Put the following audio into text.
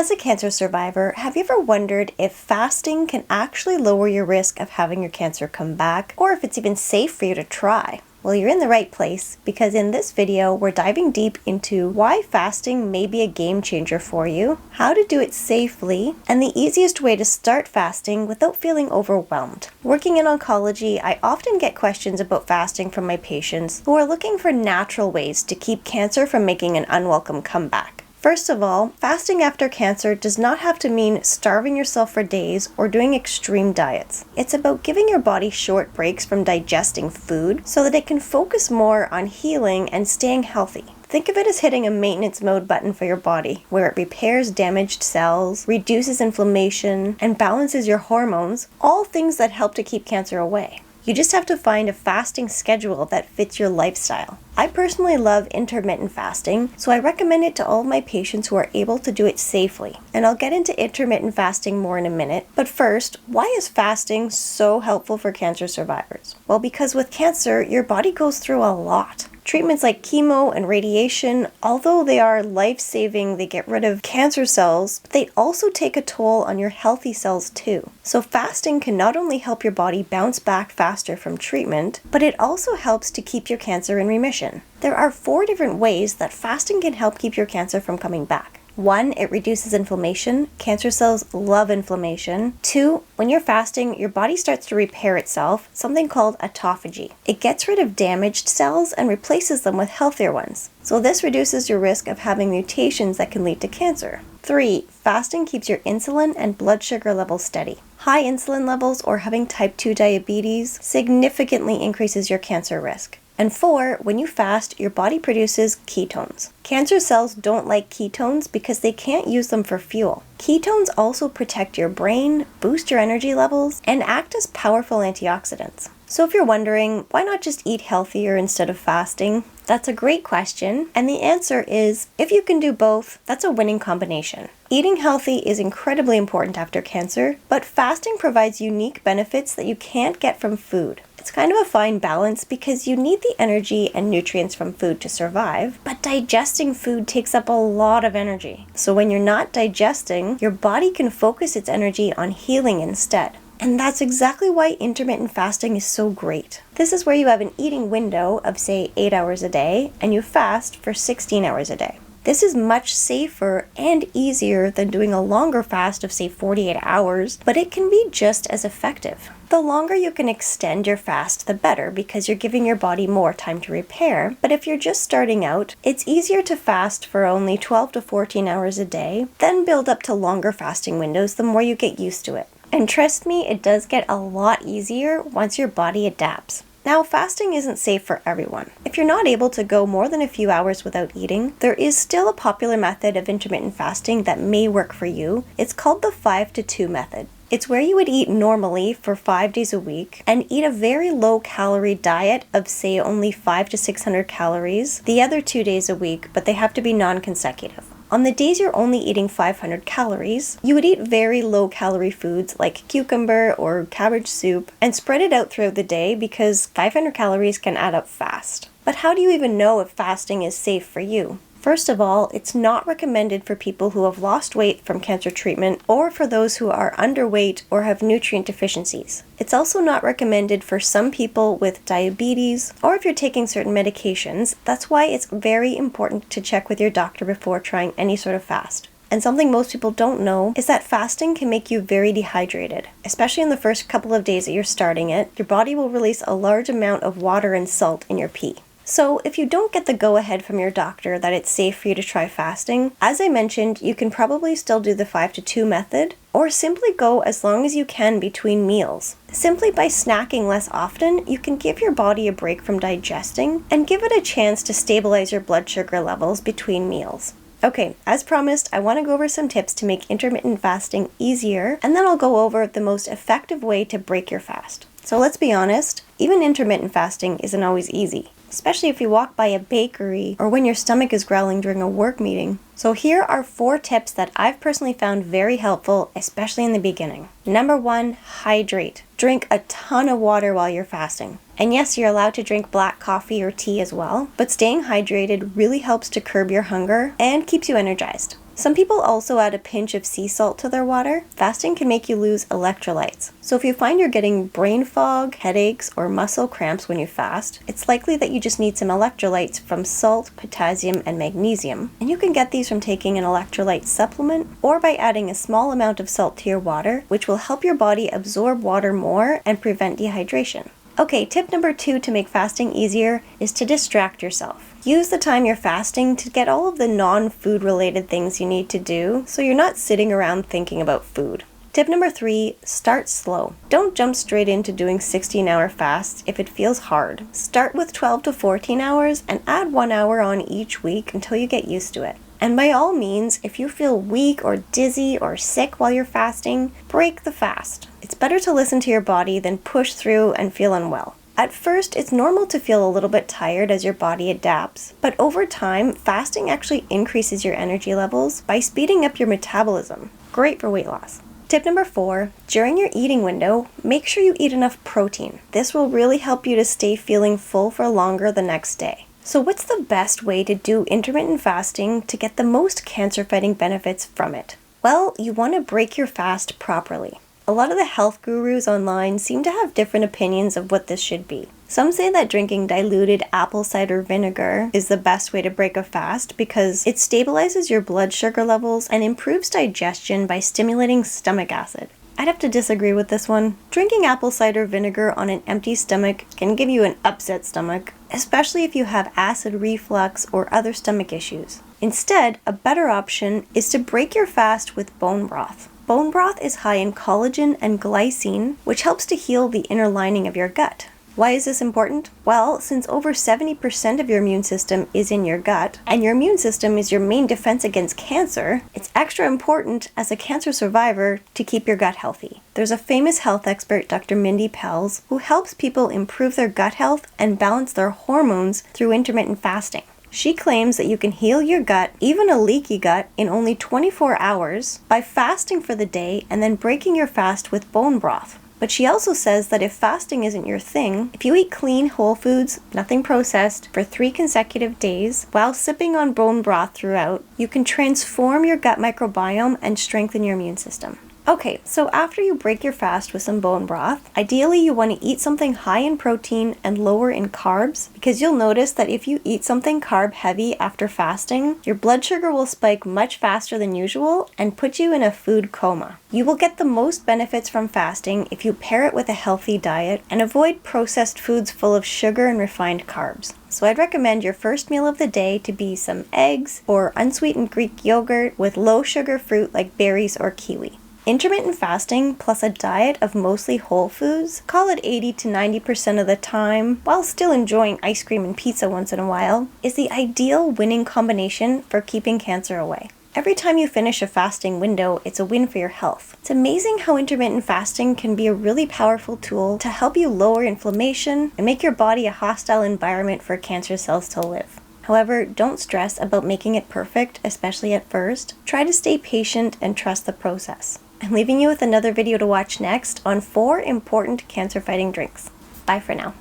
As a cancer survivor, have you ever wondered if fasting can actually lower your risk of having your cancer come back, or if it's even safe for you to try? Well, you're in the right place, because in this video, we're diving deep into why fasting may be a game changer for you, how to do it safely, and the easiest way to start fasting without feeling overwhelmed. Working in oncology, I often get questions about fasting from my patients who are looking for natural ways to keep cancer from making an unwelcome comeback. First of all, fasting after cancer does not have to mean starving yourself for days or doing extreme diets. It's about giving your body short breaks from digesting food so that it can focus more on healing and staying healthy. Think of it as hitting a maintenance mode button for your body, where it repairs damaged cells, reduces inflammation, and balances your hormones, all things that help to keep cancer away. You just have to find a fasting schedule that fits your lifestyle. I personally love intermittent fasting, so I recommend it to all of my patients who are able to do it safely. And I'll get into intermittent fasting more in a minute. But first, why is fasting so helpful for cancer survivors? Well, because with cancer, your body goes through a lot. Treatments like chemo and radiation, although they are life-saving, they get rid of cancer cells, but they also take a toll on your healthy cells too. So fasting can not only help your body bounce back faster from treatment, but it also helps to keep your cancer in remission. There are 4 different ways that fasting can help keep your cancer from coming back. 1, it reduces inflammation. Cancer cells love inflammation. 2, when you're fasting, your body starts to repair itself, something called autophagy. It gets rid of damaged cells and replaces them with healthier ones. So this reduces your risk of having mutations that can lead to cancer. 3, fasting keeps your insulin and blood sugar levels steady. High insulin levels or having type 2 diabetes significantly increases your cancer risk. And 4, when you fast, your body produces ketones. Cancer cells don't like ketones because they can't use them for fuel. Ketones also protect your brain, boost your energy levels, and act as powerful antioxidants. So if you're wondering, why not just eat healthier instead of fasting? That's a great question, and the answer is, if you can do both, that's a winning combination. Eating healthy is incredibly important after cancer, but fasting provides unique benefits that you can't get from food. It's kind of a fine balance because you need the energy and nutrients from food to survive, but digesting food takes up a lot of energy. So when you're not digesting, your body can focus its energy on healing instead. And that's exactly why intermittent fasting is so great. This is where you have an eating window of, say, 8 hours a day, and you fast for 16 hours a day. This is much safer and easier than doing a longer fast of, say, 48 hours, but it can be just as effective. The longer you can extend your fast, the better, because you're giving your body more time to repair. But if you're just starting out, it's easier to fast for only 12 to 14 hours a day, then build up to longer fasting windows the more you get used to it. And trust me, it does get a lot easier once your body adapts. Now, fasting isn't safe for everyone. If you're not able to go more than a few hours without eating, there is still a popular method of intermittent fasting that may work for you. It's called the 5-2 method. It's where you would eat normally for 5 days a week and eat a very low-calorie diet of, say, only 500 to 600 calories the other 2 days a week, but they have to be non-consecutive. On the days you're only eating 500 calories, you would eat very low-calorie foods like cucumber or cabbage soup and spread it out throughout the day because 500 calories can add up fast. But how do you even know if fasting is safe for you? First of all, it's not recommended for people who have lost weight from cancer treatment or for those who are underweight or have nutrient deficiencies. It's also not recommended for some people with diabetes or if you're taking certain medications. That's why it's very important to check with your doctor before trying any sort of fast. And something most people don't know is that fasting can make you very dehydrated. Especially in the first couple of days that you're starting it, your body will release a large amount of water and salt in your pee. So if you don't get the go-ahead from your doctor that it's safe for you to try fasting, as I mentioned, you can probably still do the 5-2 method, or simply go as long as you can between meals. Simply by snacking less often, you can give your body a break from digesting and give it a chance to stabilize your blood sugar levels between meals. Okay, as promised, I want to go over some tips to make intermittent fasting easier, and then I'll go over the most effective way to break your fast. So let's be honest, even intermittent fasting isn't always easy, especially if you walk by a bakery or when your stomach is growling during a work meeting. So here are 4 tips that I've personally found very helpful, especially in the beginning. Number 1, hydrate. Drink a ton of water while you're fasting. And yes, you're allowed to drink black coffee or tea as well, but staying hydrated really helps to curb your hunger and keeps you energized. Some people also add a pinch of sea salt to their water. Fasting can make you lose electrolytes. So if you find you're getting brain fog, headaches, or muscle cramps when you fast, it's likely that you just need some electrolytes from salt, potassium, and magnesium. And you can get these from taking an electrolyte supplement or by adding a small amount of salt to your water, which will help your body absorb water more and prevent dehydration. Okay, tip number 2 to make fasting easier is to distract yourself. Use the time you're fasting to get all of the non-food related things you need to do so you're not sitting around thinking about food. Tip number 3, start slow. Don't jump straight into doing 16-hour fasts if it feels hard. Start with 12 to 14 hours and add 1 hour on each week until you get used to it. And by all means, if you feel weak or dizzy or sick while you're fasting, break the fast. It's better to listen to your body than push through and feel unwell. At first, it's normal to feel a little bit tired as your body adapts, but over time, fasting actually increases your energy levels by speeding up your metabolism. Great for weight loss. Tip number 4, during your eating window, make sure you eat enough protein. This will really help you to stay feeling full for longer the next day. So what's the best way to do intermittent fasting to get the most cancer-fighting benefits from it? Well, you want to break your fast properly. A lot of the health gurus online seem to have different opinions of what this should be. Some say that drinking diluted apple cider vinegar is the best way to break a fast because it stabilizes your blood sugar levels and improves digestion by stimulating stomach acid. I'd have to disagree with this one. Drinking apple cider vinegar on an empty stomach can give you an upset stomach, especially if you have acid reflux or other stomach issues. Instead, a better option is to break your fast with bone broth. Bone broth is high in collagen and glycine, which helps to heal the inner lining of your gut. Why is this important? Well, since over 70% of your immune system is in your gut, and your immune system is your main defense against cancer, it's extra important as a cancer survivor to keep your gut healthy. There's a famous health expert, Dr. Mindy Pelz, who helps people improve their gut health and balance their hormones through intermittent fasting. She claims that you can heal your gut, even a leaky gut, in only 24 hours by fasting for the day and then breaking your fast with bone broth. But she also says that if fasting isn't your thing, if you eat clean, whole foods, nothing processed, for 3 consecutive days, while sipping on bone broth throughout, you can transform your gut microbiome and strengthen your immune system. Okay, so after you break your fast with some bone broth, ideally you want to eat something high in protein and lower in carbs, because you'll notice that if you eat something carb heavy after fasting, your blood sugar will spike much faster than usual and put you in a food coma. You will get the most benefits from fasting if you pair it with a healthy diet and avoid processed foods full of sugar and refined carbs. So I'd recommend your first meal of the day to be some eggs or unsweetened Greek yogurt with low sugar fruit like berries or kiwi. Intermittent fasting plus a diet of mostly whole foods, call it 80 to 90% of the time, while still enjoying ice cream and pizza once in a while, is the ideal winning combination for keeping cancer away. Every time you finish a fasting window, it's a win for your health. It's amazing how intermittent fasting can be a really powerful tool to help you lower inflammation and make your body a hostile environment for cancer cells to live. However, don't stress about making it perfect, especially at first. Try to stay patient and trust the process. I'm leaving you with another video to watch next on 4 important cancer-fighting drinks. Bye for now.